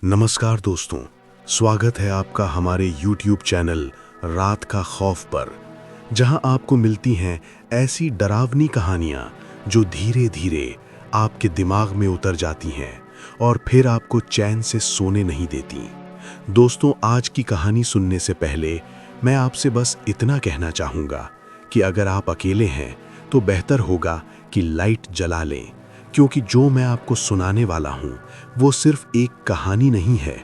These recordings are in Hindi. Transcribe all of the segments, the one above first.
नमस्कार दोस्तों, स्वागत है आपका हमारे YouTube चैनल रात का खौफ पर, जहां आपको मिलती हैं ऐसी डरावनी कहानियां जो धीरे धीरे आपके दिमाग में उतर जाती हैं और फिर आपको चैन से सोने नहीं देती। दोस्तों, आज की कहानी सुनने से पहले मैं आपसे बस इतना कहना चाहूँगा कि अगर आप अकेले हैं तो बेहतर होगा कि लाइट जला लें, क्योंकि जो मैं आपको सुनाने वाला हूँ वो सिर्फ एक कहानी नहीं है,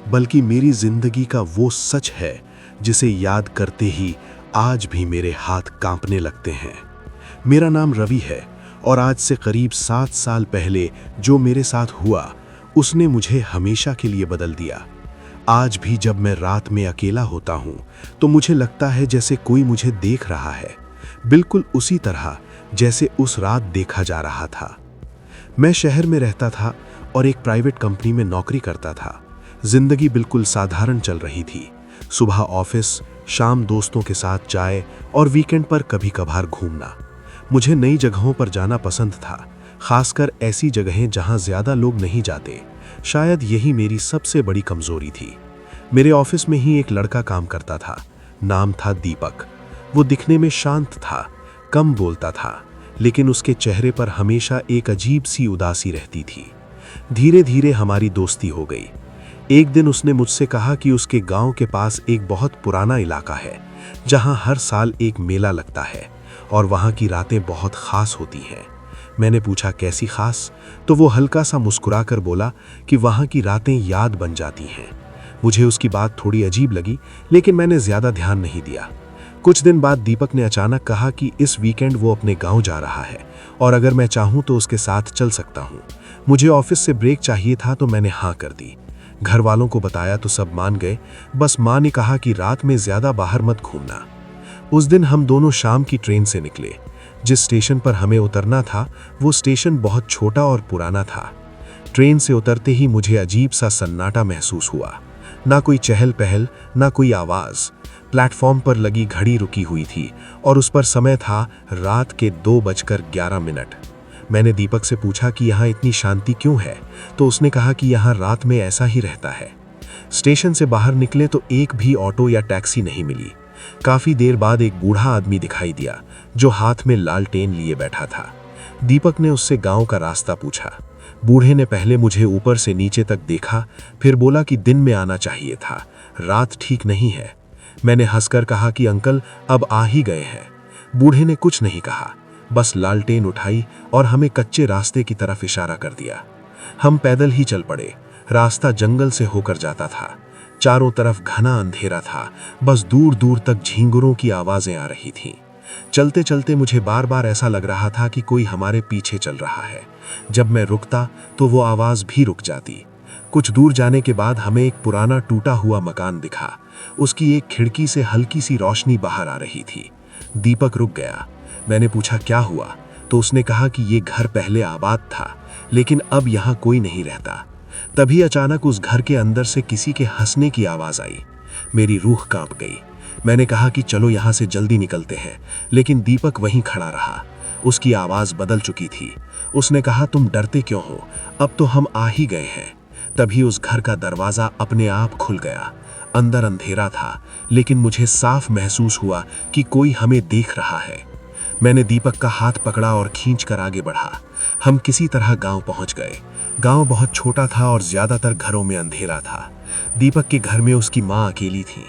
बल्कि मेरी जिंदगी का वो सच है जिसे याद करते ही आज भी मेरे हाथ कांपने लगते हैं। मेरा नाम रवि है और आज से करीब 7 साल पहले जो मेरे साथ हुआ उसने मुझे हमेशा के लिए बदल दिया। आज भी जब मैं रात में अकेला होता हूँ तो मुझे लगता है जैसे कोई मुझे देख रहा है, बिल्कुल उसी तरह जैसे उस रात देखा जा रहा था। मैं शहर में रहता था और एक प्राइवेट कंपनी में नौकरी करता था। जिंदगी बिल्कुल साधारण चल रही थी। सुबह ऑफिस, शाम दोस्तों के साथ चाय और वीकेंड पर कभी कभार घूमना। मुझे नई जगहों पर जाना पसंद था, खासकर ऐसी जगहें जहां ज्यादा लोग नहीं जाते। शायद यही मेरी सबसे बड़ी कमजोरी थी। मेरे ऑफिस में ही एक लड़का काम करता था। नाम था दीपक। वो दिखने में शांत था, कम बोलता था, लेकिन उसके चेहरे पर हमेशा एक अजीब सी उदासी रहती थी। धीरे धीरे हमारी दोस्ती हो गई। एक दिन उसने मुझसे कहा कि उसके गांव के पास एक बहुत पुराना इलाका है जहां हर साल एक मेला लगता है और वहां की रातें बहुत खास होती हैं। मैंने पूछा कैसी खास, तो वो हल्का सा मुस्कुराकर बोला कि वहां की रातें याद बन जाती हैं। मुझे उसकी बात थोड़ी अजीब लगी, लेकिन मैंने ज्यादा ध्यान नहीं दिया। कुछ दिन बाद दीपक ने अचानक कहा कि इस वीकेंड वो अपने गांव जा रहा है और अगर मैं चाहूं तो उसके साथ चल सकता हूं। मुझे ऑफिस से ब्रेक चाहिए था तो मैंने हाँ कर दी। घर वालों को बताया तो सब मान गए, बस माँ ने कहा कि रात में ज्यादा बाहर मत घूमना। उस दिन हम दोनों शाम की ट्रेन से निकले। जिस स्टेशन पर हमें उतरना था वो स्टेशन बहुत छोटा और पुराना था। ट्रेन से उतरते ही मुझे अजीब सा सन्नाटा महसूस हुआ। ना कोई चहल पहल, ना कोई आवाज। प्लेटफॉर्म पर लगी घड़ी रुकी हुई थी और उस पर समय था रात के 2:11। मैंने दीपक से पूछा कि यहाँ इतनी शांति क्यों है, तो उसने कहा कि यहाँ रात में ऐसा ही रहता है। स्टेशन से बाहर निकले तो एक भी ऑटो या टैक्सी नहीं मिली। काफी देर बाद एक बूढ़ा आदमी दिखाई दिया जो हाथ में लालटेन लिए बैठा था। दीपक ने उससे गांव का रास्ता पूछा। बूढ़े ने पहले मुझे ऊपर से नीचे तक देखा, फिर बोला कि दिन में आना चाहिए था, रात ठीक नहीं है। मैंने हंसकर कहा कि अंकल अब आ ही गए हैं। बूढ़े ने कुछ नहीं कहा, बस लालटेन उठाई और हमें कच्चे रास्ते की तरफ इशारा कर दिया। हम पैदल ही चल पड़े। रास्ता जंगल से होकर जाता था। चारों तरफ घना अंधेरा था, बस दूर दूर तक झींगुरों की आवाजें आ रही थीं। चलते चलते मुझे बार बार ऐसा लग रहा था कि कोई हमारे पीछे चल रहा है। जब मैं रुकता तो वो आवाज भी रुक जाती। कुछ दूर जाने के बाद हमें एक पुराना टूटा हुआ मकान दिखा। उसकी एक खिड़की से हल्की सी रोशनी बाहर आ रही थी। दीपक रुक गया। मैंने पूछा क्या हुआ, तो उसने कहा कि ये घर पहले आबाद था, लेकिन अब यहाँ कोई नहीं रहता। तभी अचानक उस घर के अंदर से किसी के हंसने की आवाज आई। मेरी रूह कांप गई। मैंने कहा कि चलो यहाँ से जल्दी निकलते हैं, लेकिन दीपक वहीं खड़ा रहा। उसकी आवाज बदल चुकी थी। उसने कहा तुम डरते क्यों हो, अब तो हम आ ही गए हैं। तभी उस घर का दरवाजा अपने आप खुल गया। अंदर अंधेरा था, लेकिन मुझे साफ महसूस हुआ कि कोई हमें देख रहा है। मैंने दीपक का हाथ पकड़ा और खींचकर आगे बढ़ा। हम किसी तरह गांव पहुंच गए। गांव बहुत छोटा था और ज्यादातर घरों में अंधेरा था। दीपक के घर में उसकी माँ अकेली थी।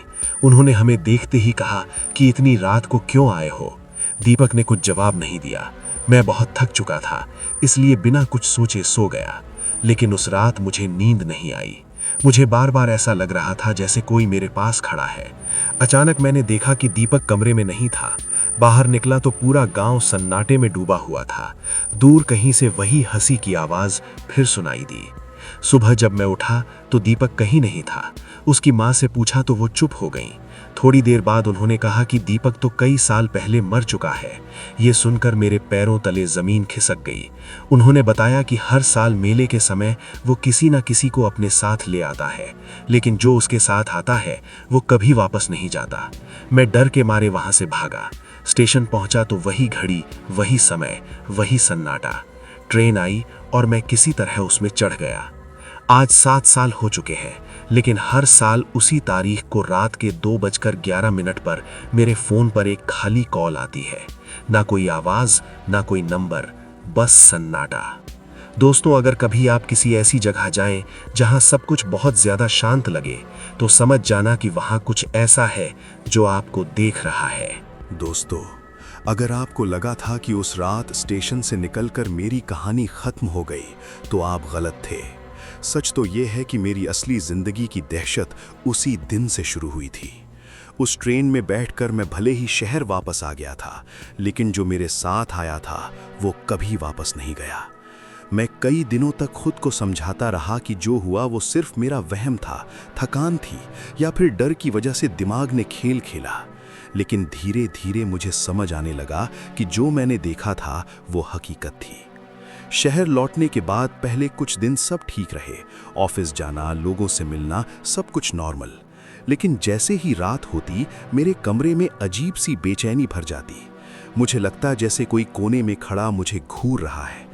उन्होंने हमें देखते ही कहा कि इतनी रात को क्यों आए हो। दीपक ने कुछ जवाब नहीं दिया। मैं बहुत थक चुका था, इसलिए बिना कुछ सोचे सो गया। लेकिन उस रात मुझे नींद नहीं आई। मुझे बार बार ऐसा लग रहा था जैसे कोई मेरे पास खड़ा है। अचानक मैंने देखा कि दीपक कमरे में नहीं था। बाहर निकला तो पूरा गांव सन्नाटे में डूबा हुआ था। दूर कहीं से वही हंसी की आवाज फिर सुनाई दी। सुबह जब मैं उठा तो दीपक कहीं नहीं था। उसकी माँ से पूछा तो वो चुप हो गई। थोड़ी देर बाद उन्होंने कहा कि दीपक तो कई साल पहले मर चुका है। ये सुनकर मेरे पैरों तले जमीन खिसक गई। उन्होंने बताया कि हर साल मेले के समय वो किसी न किसी को अपने साथ ले आता है, लेकिन जो उसके साथ आता है वो कभी वापस नहीं जाता। मैं डर के मारे वहां से भागा। स्टेशन पहुंचा तो वही घड़ी, वही समय, वही सन्नाटा। ट्रेन आई और मैं किसी तरह उसमें चढ़ गया। आज 7 साल हो चुके हैं, लेकिन हर साल उसी तारीख को रात के 2:11 पर मेरे फोन पर एक खाली कॉल आती है। ना कोई आवाज, ना कोई नंबर, बस सन्नाटा। दोस्तों, अगर कभी आप किसी ऐसी जगह जाएं जहां सब कुछ बहुत ज्यादा शांत लगे, तो समझ जाना कि वहां कुछ ऐसा है जो आपको देख रहा है। दोस्तों, अगर आपको लगा था कि उस रात स्टेशन से निकलकर मेरी कहानी खत्म हो गई, तो आप गलत थे। सच तो ये है कि मेरी असली जिंदगी की दहशत उसी दिन से शुरू हुई थी। उस ट्रेन में बैठकर मैं भले ही शहर वापस आ गया था, लेकिन जो मेरे साथ आया था वो कभी वापस नहीं गया। मैं कई दिनों तक खुद को समझाता रहा कि जो हुआ वो सिर्फ मेरा वहम था, थकान थी, या फिर डर की वजह से दिमाग ने खेल खेला। लेकिन धीरे धीरे मुझे समझ आने लगा कि जो मैंने देखा था वो हकीकत थी। शहर लौटने के बाद पहले कुछ दिन सब ठीक रहे, ऑफिस जाना, लोगों से मिलना, सब कुछ नॉर्मल। लेकिन जैसे ही रात होती, मेरे कमरे में अजीब सी बेचैनी भर जाती। मुझे लगता जैसे कोई कोने में खड़ा मुझे घूर रहा है।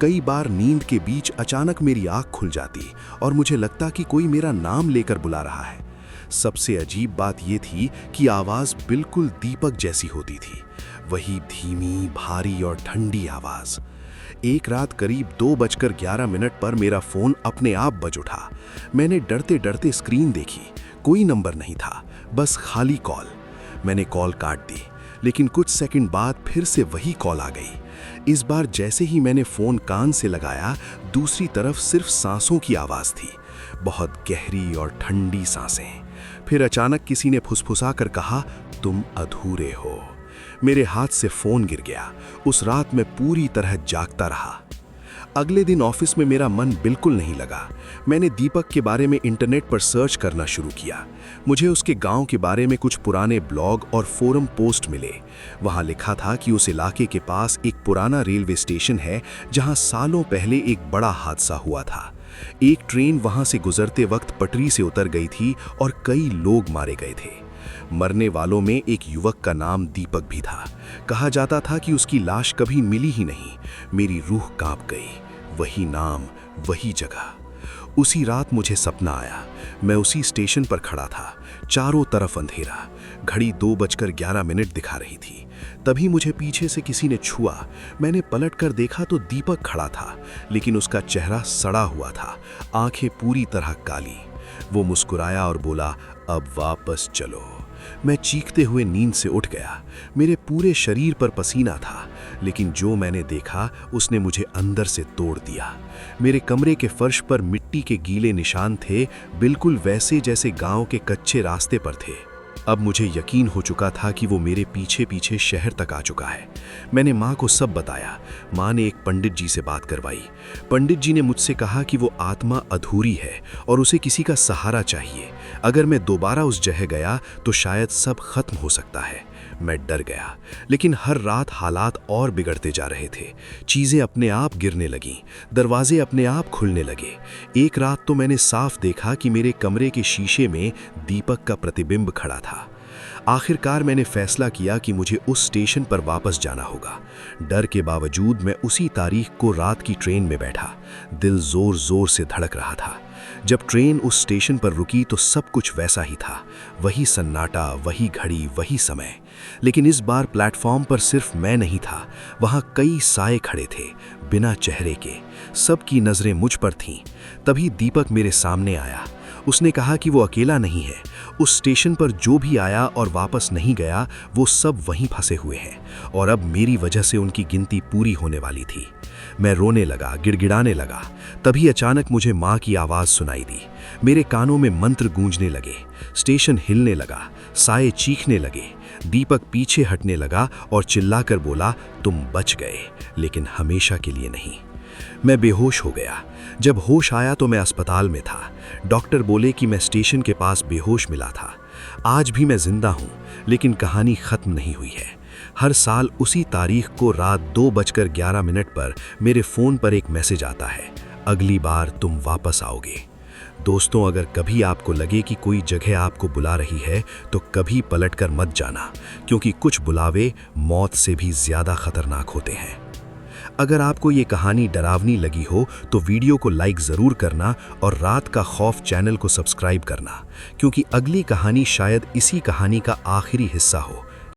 कई बार नींद के बीच अचानक मेरी आंख खुल जाती और मुझे लगता कि कोई मेरा नाम लेकर बुला रहा है। सबसे अजीब बात यह थी कि आवाज बिल्कुल दीपक जैसी होती थी, वही धीमी, भारी और ठंडी आवाज। एक रात करीब 2:11 पर मेरा फोन अपने आप बज उठा। मैंने डरते डरते स्क्रीन देखी, कोई नंबर नहीं था, बस खाली कॉल। मैंने कॉल काट दी, लेकिन कुछ सेकंड बाद फिर से वही कॉल आ गई। इस बार जैसे ही मैंने फोन कान से लगाया, दूसरी तरफ सिर्फ सांसों की आवाज थी, बहुत गहरी और ठंडी सांसें। फिर अचानक किसी ने फुसफुसा कर कहा, तुम अधूरे हो। मेरे हाथ से फोन गिर गया। उस रात मैं पूरी तरह जागता रहा। अगले दिन ऑफिस में मेरा मन बिल्कुल नहीं लगा। मैंने दीपक के बारे में इंटरनेट पर सर्च करना शुरू किया। मुझे उसके गांव के बारे में कुछ पुराने ब्लॉग और फोरम पोस्ट मिले। वहां लिखा था कि उस इलाके के पास एक पुराना रेलवे स्टेशन है जहां सालों पहले एक बड़ा हादसा हुआ था। एक ट्रेन वहां से गुजरते वक्त पटरी से उतर गई थी और कई लोग मारे गए थे। मरने वालों में एक युवक का नाम दीपक भी था। कहा जाता था कि उसकी लाश कभी मिली ही नहीं। मेरी रूह कांप गई। वही नाम, वही जगह। उसी रात मुझे सपना आया। मैं उसी स्टेशन पर खड़ा था, चारों तरफ अंधेरा। घड़ी 2:11 दिखा रही थी। तभी मुझे पीछे से किसी ने छुआ। मैंने पलटकर देखा तो दीपक खड़ा था, लेकिन उसका चेहरा सड़ा हुआ था, आंखें पूरी तरह काली। वो मुस्कुराया और बोला, अब वापस चलो। मैं चीखते हुए नींद से उठ गया। मेरे पूरे शरीर पर पसीना था, लेकिन जो मैंने देखा उसने मुझे अंदर से तोड़ दिया। मेरे कमरे के फर्श पर मिट्टी के गीले निशान थे, बिल्कुल वैसे जैसे गांव के कच्चे रास्ते पर थे। अब मुझे यकीन हो चुका था कि वो मेरे पीछे पीछे शहर तक आ चुका है। मैंने माँ को सब बताया। माँ ने एक पंडित जी से बात करवाई। पंडित जी ने मुझसे कहा कि वो आत्मा अधूरी है और उसे किसी का सहारा चाहिए। अगर मैं दोबारा उस जगह गया तो शायद सब खत्म हो सकता है। मैं डर गया, लेकिन हर रात हालात और बिगड़ते जा रहे थे। चीज़ें अपने आप गिरने लगीं, दरवाजे अपने आप खुलने लगे। एक रात तो मैंने साफ देखा कि मेरे कमरे के शीशे में दीपक का प्रतिबिंब खड़ा था। आखिरकार मैंने फैसला किया कि मुझे उस स्टेशन पर वापस जाना होगा। डर के बावजूद मैं उसी तारीख को रात की ट्रेन में बैठा। दिल जोर जोर से धड़क रहा था। जब ट्रेन उस स्टेशन पर रुकी तो सब कुछ वैसा ही था, वही सन्नाटा, वही घड़ी, वही समय। लेकिन इस बार प्लेटफॉर्म पर सिर्फ मैं नहीं था, वहां कई साए खड़े थे, बिना चेहरे के। सबकी नजरें मुझ पर थीं। तभी दीपक मेरे सामने आया। उसने कहा कि वो अकेला नहीं है। उस स्टेशन पर जो भी आया और वापस नहीं गया, वो सब वहीं फंसे हुए हैं और अब मेरी वजह से उनकी गिनती पूरी होने वाली थी। मैं रोने लगा, गिड़गिड़ाने लगा। तभी अचानक मुझे माँ की आवाज़ सुनाई दी। मेरे कानों में मंत्र गूंजने लगे। स्टेशन हिलने लगा, साए चीखने लगे। दीपक पीछे हटने लगा और चिल्लाकर बोला, तुम बच गए, लेकिन हमेशा के लिए नहीं। मैं बेहोश हो गया। जब होश आया तो मैं अस्पताल में था। डॉक्टर बोले कि मैं स्टेशन के पास बेहोश मिला था। आज भी मैं जिंदा हूँ, लेकिन कहानी खत्म नहीं हुई है। हर साल उसी तारीख को रात 2:11 पर मेरे फ़ोन पर एक मैसेज आता है, अगली बार तुम वापस आओगे। दोस्तों, अगर कभी आपको लगे कि कोई जगह आपको बुला रही है तो कभी पलटकर मत जाना, क्योंकि कुछ बुलावे मौत से भी ज़्यादा खतरनाक होते हैं। अगर आपको ये कहानी डरावनी लगी हो तो वीडियो को लाइक ज़रूर करना और रात का खौफ चैनल को सब्सक्राइब करना, क्योंकि अगली कहानी शायद इसी कहानी का आखिरी हिस्सा हो।